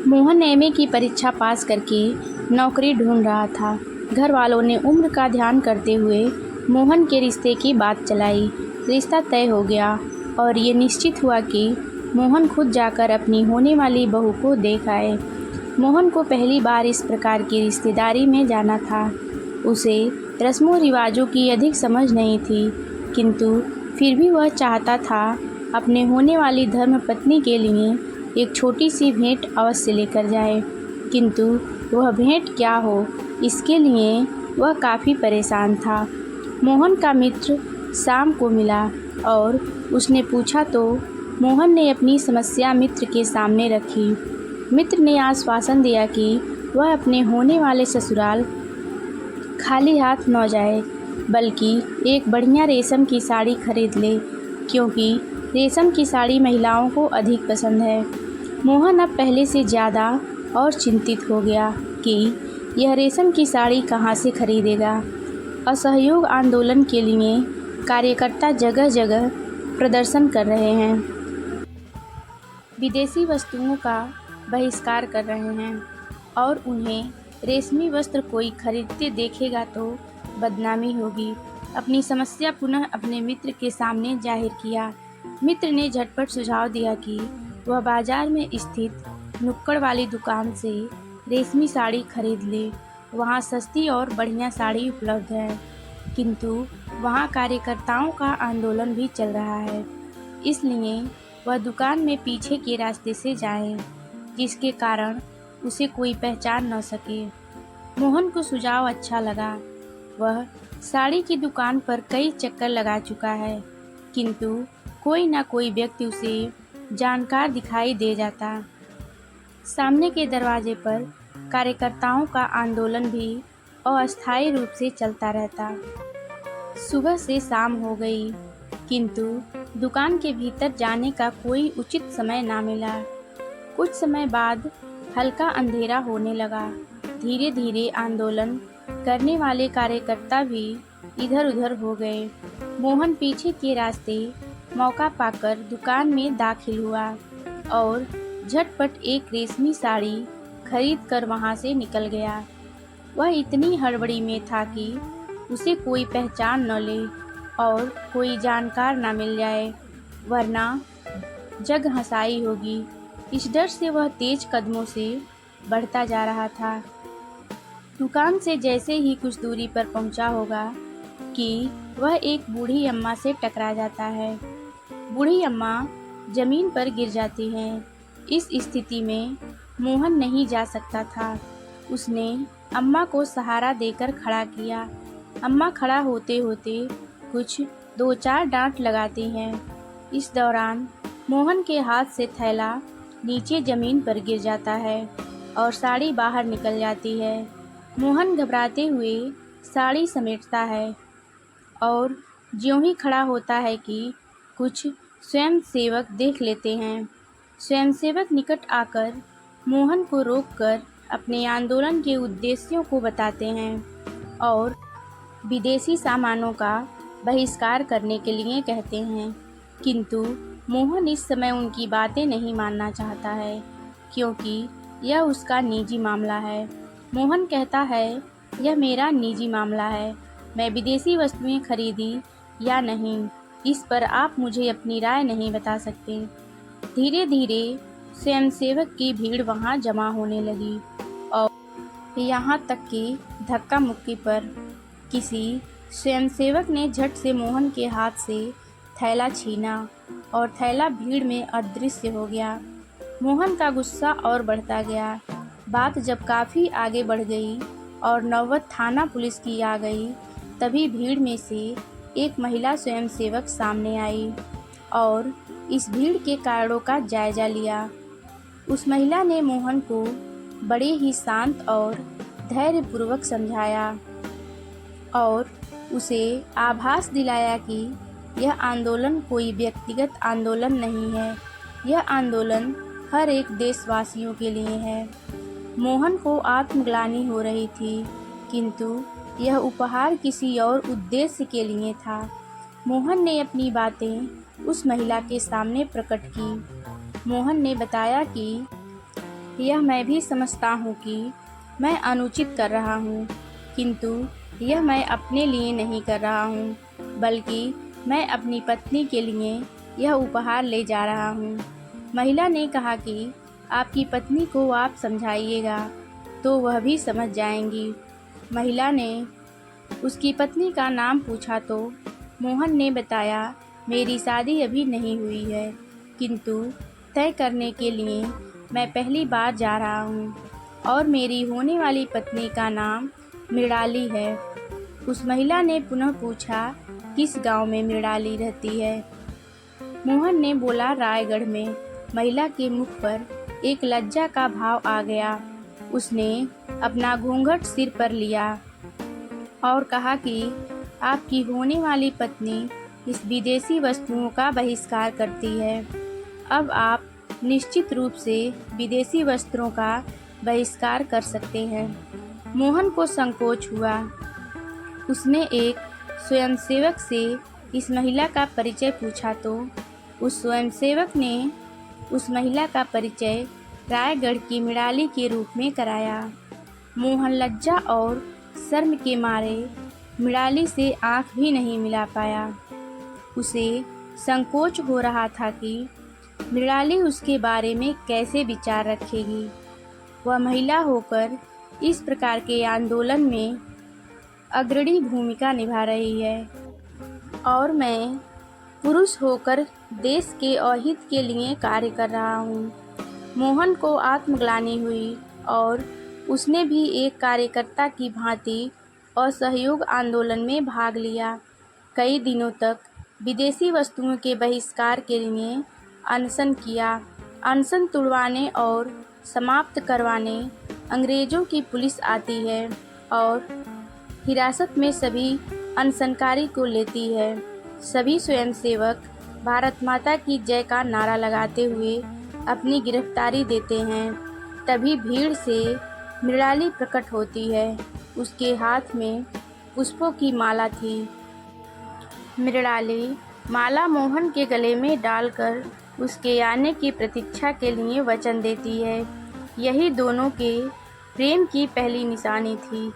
Mohan MA की परीक्षा पास करके नौकरी ढूंढ रहा था। घर वालों ने उम्र का ध्यान करते हुए मोहन के रिश्ते की बात चलाई। रिश्ता तय हो गया और ये निश्चित हुआ कि मोहन खुद जाकर अपनी होने वाली बहू को देख आए। मोहन को पहली बार इस प्रकार की रिश्तेदारी में जाना था। उसे रस्मों रिवाजों की अधिक समझ नहीं थी, किंतु फिर भी वह चाहता था अपने होने वाली धर्मपत्नी के लिए एक छोटी सी भेंट अवश्य लेकर जाए। किंतु वह भेंट क्या हो, इसके लिए वह काफ़ी परेशान था। मोहन का मित्र शाम को मिला और उसने पूछा तो मोहन ने अपनी समस्या मित्र के सामने रखी। मित्र ने आश्वासन दिया कि वह अपने होने वाले ससुराल खाली हाथ न जाए, बल्कि एक बढ़िया रेशम की साड़ी खरीद ले, क्योंकि रेशम की साड़ी महिलाओं को अधिक पसंद है। मोहन अब पहले से ज़्यादा और चिंतित हो गया कि यह रेशम की साड़ी कहाँ से खरीदेगा। असहयोग आंदोलन के लिए कार्यकर्ता जगह जगह प्रदर्शन कर रहे हैं, विदेशी वस्तुओं का बहिष्कार कर रहे हैं और उन्हें रेशमी वस्त्र कोई खरीदते देखेगा तो बदनामी होगी। अपनी समस्या पुनः अपने मित्र के सामने जाहिर किया। मित्र ने झटपट सुझाव दिया कि वह बाजार में स्थित नुक्कड़ वाली दुकान से रेशमी साड़ी खरीद ले। वहाँ सस्ती और बढ़िया साड़ी उपलब्ध है, किंतु वहाँ कार्यकर्ताओं का आंदोलन भी चल रहा है, इसलिए वह दुकान में पीछे के रास्ते से जाए, जिसके कारण उसे कोई पहचान न सके। मोहन को सुझाव अच्छा लगा। वह साड़ी की दुकान पर कई चक्कर लगा चुका है, किंतु कोई ना कोई व्यक्ति उसे जानकार दिखाई दे जाता। सामने के दरवाजे पर कार्यकर्ताओं का आंदोलन भी अस्थायी रूप से चलता रहता। सुबह से शाम हो गई, किंतु दुकान के भीतर जाने का कोई उचित समय ना मिला। कुछ समय बाद हल्का अंधेरा होने लगा। धीरे धीरे आंदोलन करने वाले कार्यकर्ता भी इधर उधर हो गए। मोहन पीछे के रास्ते मौका पाकर दुकान में दाखिल हुआ और झटपट एक रेशमी साड़ी खरीद कर वहां से निकल गया। वह इतनी हड़बड़ी में था कि उसे कोई पहचान न ले और कोई जानकार न मिल जाए, वरना जग हंसाई होगी। इस डर से वह तेज कदमों से बढ़ता जा रहा था। दुकान से जैसे ही कुछ दूरी पर पहुंचा होगा कि वह एक बूढ़ी अम्मा से टकरा जाता है। बूढ़ी अम्मा जमीन पर गिर जाती हैं। इस स्थिति में मोहन नहीं जा सकता था। उसने अम्मा को सहारा देकर खड़ा किया। अम्मा खड़ा होते होते कुछ 2-4 डांट लगाती हैं। इस दौरान मोहन के हाथ से थैला नीचे जमीन पर गिर जाता है और साड़ी बाहर निकल जाती है। मोहन घबराते हुए साड़ी समेटता है और ज्यों ही खड़ा होता है कि कुछ स्वयंसेवक देख लेते हैं। स्वयंसेवक निकट आकर मोहन को रोककर अपने आंदोलन के उद्देश्यों को बताते हैं और विदेशी सामानों का बहिष्कार करने के लिए कहते हैं, किंतु मोहन इस समय उनकी बातें नहीं मानना चाहता है, क्योंकि यह उसका निजी मामला है। मोहन कहता है, यह मेरा निजी मामला है। मैं विदेशी वस्तुएं खरीदी या नहीं, इस पर आप मुझे अपनी राय नहीं बता सकते। धीरे धीरे स्वयंसेवक की भीड़ वहां जमा होने लगी और यहाँ तक कि धक्का मुक्की पर किसी स्वयंसेवक ने झट से मोहन के हाथ से थैला छीना और थैला भीड़ में अदृश्य हो गया। मोहन का गुस्सा और बढ़ता गया। बात जब काफ़ी आगे बढ़ गई और नौबत थाना पुलिस की आ गई, तभी भीड़ में से एक महिला स्वयंसेवक सामने आई और इस भीड़ के कारणों का जायजा लिया। उस महिला ने मोहन को बड़े ही शांत और धैर्यपूर्वक समझाया और उसे आभास दिलाया कि यह आंदोलन कोई व्यक्तिगत आंदोलन नहीं है, यह आंदोलन हर एक देशवासियों के लिए है। मोहन को आत्मग्लानि हो रही थी, किंतु यह उपहार किसी और उद्देश्य के लिए था। मोहन ने अपनी बातें उस महिला के सामने प्रकट की। मोहन ने बताया कि यह मैं भी समझता हूँ कि मैं अनुचित कर रहा हूँ, किंतु यह मैं अपने लिए नहीं कर रहा हूँ, बल्कि मैं अपनी पत्नी के लिए यह उपहार ले जा रहा हूँ। महिला ने कहा कि आपकी पत्नी को आप समझाइएगा तो वह भी समझ जाएंगी। महिला ने उसकी पत्नी का नाम पूछा तो मोहन ने बताया, मेरी शादी अभी नहीं हुई है, किंतु तय करने के लिए मैं पहली बार जा रहा हूँ और मेरी होने वाली पत्नी का नाम मृणाली है। उस महिला ने पुनः पूछा, किस गांव में मृणाली रहती है? मोहन ने बोला, रायगढ़ में। महिला के मुख पर एक लज्जा का भाव आ गया। उसने अपना घूंघट सिर पर लिया और कहा कि आपकी होने वाली पत्नी इस विदेशी वस्तुओं का बहिष्कार करती है। अब आप निश्चित रूप से विदेशी वस्त्रों का बहिष्कार कर सकते हैं। मोहन को संकोच हुआ। उसने एक स्वयंसेवक से इस महिला का परिचय पूछा तो उस स्वयंसेवक ने उस महिला का परिचय रायगढ़ की मृणाली के रूप में कराया। मोहन लज्जा और शर्म के मारे मृणाली से आंख भी नहीं मिला पाया। उसे संकोच हो रहा था कि मृणाली उसके बारे में कैसे विचार रखेगी। वह महिला होकर इस प्रकार के आंदोलन में अग्रणी भूमिका निभा रही है और मैं पुरुष होकर देश के अहित के लिए कार्य कर रहा हूँ। मोहन को आत्मग्लानि हुई और उसने भी एक कार्यकर्ता की भांति असहयोग आंदोलन में भाग लिया। कई दिनों तक विदेशी वस्तुओं के बहिष्कार के लिए अनशन किया। अनशन तुड़वाने और समाप्त करवाने अंग्रेज़ों की पुलिस आती है और हिरासत में सभी अनशनकारी को लेती है। सभी स्वयंसेवक भारत माता की जय का नारा लगाते हुए अपनी गिरफ्तारी देते हैं। तभी भीड़ से मृणाली प्रकट होती है। उसके हाथ में पुष्पों की माला थी। मृणाली माला मोहन के गले में डालकर उसके आने की प्रतीक्षा के लिए वचन देती है। यही दोनों के प्रेम की पहली निशानी थी।